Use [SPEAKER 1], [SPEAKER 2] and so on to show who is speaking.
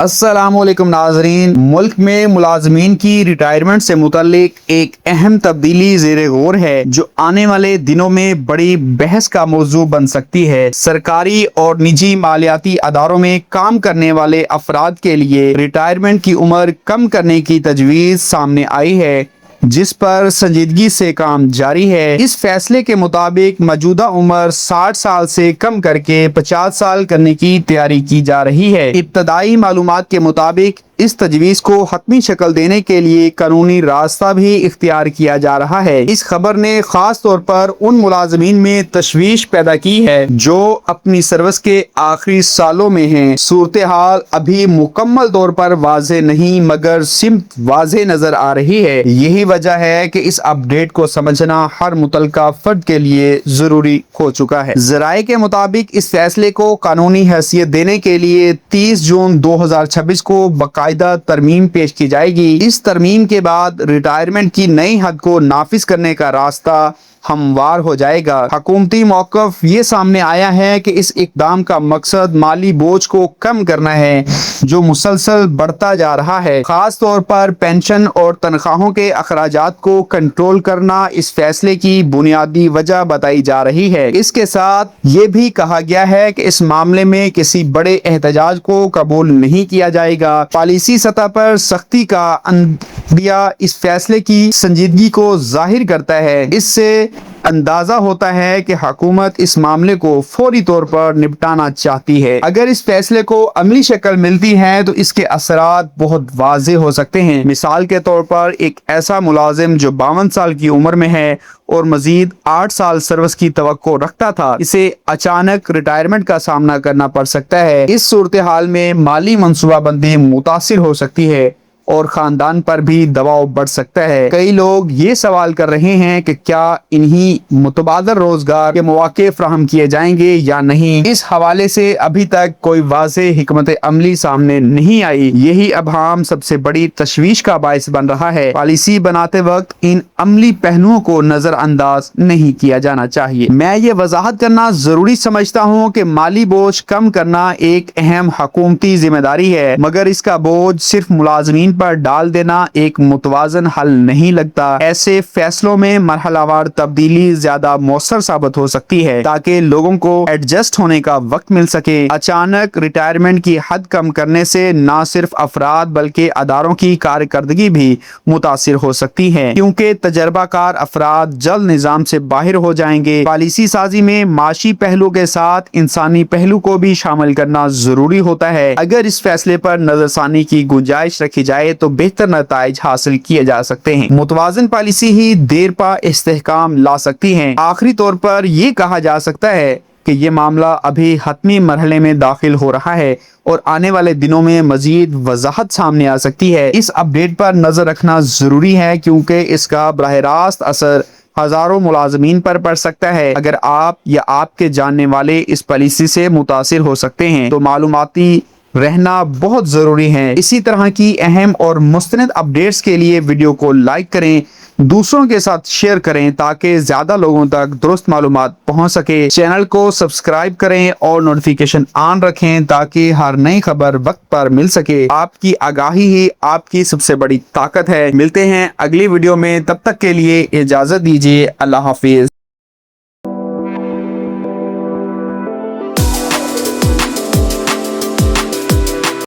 [SPEAKER 1] السلام علیکم ناظرین، ملک میں ملازمین کی ریٹائرمنٹ سے متعلق ایک اہم تبدیلی زیر غور ہے جو آنے والے دنوں میں بڑی بحث کا موضوع بن سکتی ہے۔ سرکاری اور نجی مالیاتی اداروں میں کام کرنے والے افراد کے لیے ریٹائرمنٹ کی عمر کم کرنے کی تجویز سامنے آئی ہے، جس پر سنجیدگی سے کام جاری ہے۔ اس فیصلے کے مطابق موجودہ عمر 60 سال سے کم کر کے 50 سال کرنے کی تیاری کی جا رہی ہے۔ ابتدائی معلومات کے مطابق اس تجویز کو حتمی شکل دینے کے لیے قانونی راستہ بھی اختیار کیا جا رہا ہے۔ اس خبر نے خاص طور پر ان ملازمین میں تشویش پیدا کی ہے جو اپنی سروس کے آخری سالوں میں ہیں۔ صورتحال ابھی مکمل طور پر واضح نہیں مگر سمت واضح نظر آ رہی ہے۔ یہی وجہ ہے کہ اس اپ ڈیٹ کو سمجھنا ہر متعلقہ فرد کے لیے ضروری ہو چکا ہے۔ ذرائع کے مطابق اس فیصلے کو قانونی حیثیت دینے کے لیے 30 جون 2026 کو باقاعدہ ترمیم پیش کی جائے گی۔ اس ترمیم کے بعد ریٹائرمنٹ کی نئی حد کو نافذ کرنے کا راستہ ہموار ہو جائے گا۔ حکومتی موقف یہ سامنے آیا ہے کہ اس اقدام کا مقصد مالی بوجھ کو کم کرنا ہے جو مسلسل بڑھتا جا رہا ہے۔ خاص طور پر پینشن اور تنخواہوں کے اخراجات کو کنٹرول کرنا اس فیصلے کی بنیادی وجہ بتائی جا رہی ہے۔ اس کے ساتھ یہ بھی کہا گیا ہے کہ اس معاملے میں کسی بڑے احتجاج کو قبول نہیں کیا جائے گا۔ پالیسی سطح پر سختی کا اندیہ اس فیصلے کی سنجیدگی کو ظاہر کرتا ہے۔ اس سے اندازہ ہوتا ہے کہ حکومت اس معاملے کو فوری طور پر نپٹانا چاہتی ہے۔ اگر اس فیصلے کو عملی شکل ملتی ہے تو اس کے اثرات بہت واضح ہو سکتے ہیں۔ مثال کے طور پر ایک ایسا ملازم جو 52 سال کی عمر میں ہے اور مزید 8 سال سروس کی توقع رکھتا تھا، اسے اچانک ریٹائرمنٹ کا سامنا کرنا پڑ سکتا ہے۔ اس صورتحال میں مالی منصوبہ بندی متاثر ہو سکتی ہے اور خاندان پر بھی دباؤ بڑھ سکتا ہے۔ کئی لوگ یہ سوال کر رہے ہیں کہ کیا انہی متبادل روزگار کے مواقع فراہم کیے جائیں گے یا نہیں۔ اس حوالے سے ابھی تک کوئی واضح حکمت عملی سامنے نہیں آئی۔ یہی ابہام سب سے بڑی تشویش کا باعث بن رہا ہے۔ پالیسی بناتے وقت ان عملی پہلوؤں کو نظر انداز نہیں کیا جانا چاہیے۔ میں یہ وضاحت کرنا ضروری سمجھتا ہوں کہ مالی بوجھ کم کرنا ایک اہم حکومتی ذمہ داری ہے، مگر اس کا بوجھ صرف ملازمین پر ڈال دینا ایک متوازن حل نہیں لگتا۔ ایسے فیصلوں میں مرحلہ وار تبدیلی زیادہ مؤثر ثابت ہو سکتی ہے تاکہ لوگوں کو ایڈجسٹ ہونے کا وقت مل سکے۔ اچانک ریٹائرمنٹ کی حد کم کرنے سے نہ صرف افراد بلکہ اداروں کی کارکردگی بھی متاثر ہو سکتی ہے، کیونکہ تجربہ کار افراد جلد نظام سے باہر ہو جائیں گے۔ پالیسی سازی میں معاشی پہلو کے ساتھ انسانی پہلو کو بھی شامل کرنا ضروری ہوتا ہے۔ اگر اس فیصلے پر نظر ثانی کی گنجائش رکھی جائے تو بہتر نتائج حاصل کیے جا سکتے ہیں۔ متوازن پالیسی ہی دیر پا استحکام لا سکتی ہے۔ آخری طور پر یہ کہا جا سکتا ہے کہ یہ معاملہ ابھی حتمی مرحلے میں داخل ہو رہا ہے اور آنے والے دنوں میں مزید وضاحت سامنے آ سکتی ہے۔ اس اپ ڈیٹ پر نظر رکھنا ضروری ہے کیونکہ اس کا براہ راست اثر ہزاروں ملازمین پر پڑ سکتا ہے۔ اگر آپ یا آپ کے جاننے والے اس پالیسی سے متاثر ہو سکتے ہیں تو معلوماتی رہنا بہت ضروری ہے۔ اسی طرح کی اہم اور مستند اپ ڈیٹس کے لیے ویڈیو کو لائک کریں، دوسروں کے ساتھ شیئر کریں تاکہ زیادہ لوگوں تک درست معلومات پہنچ سکے۔ چینل کو سبسکرائب کریں اور نوٹیفیکیشن آن رکھیں تاکہ ہر نئی خبر وقت پر مل سکے۔ آپ کی آگاہی ہی آپ کی سب سے بڑی طاقت ہے۔ ملتے ہیں اگلی ویڈیو میں، تب تک کے لیے اجازت دیجیے۔ اللہ حافظ۔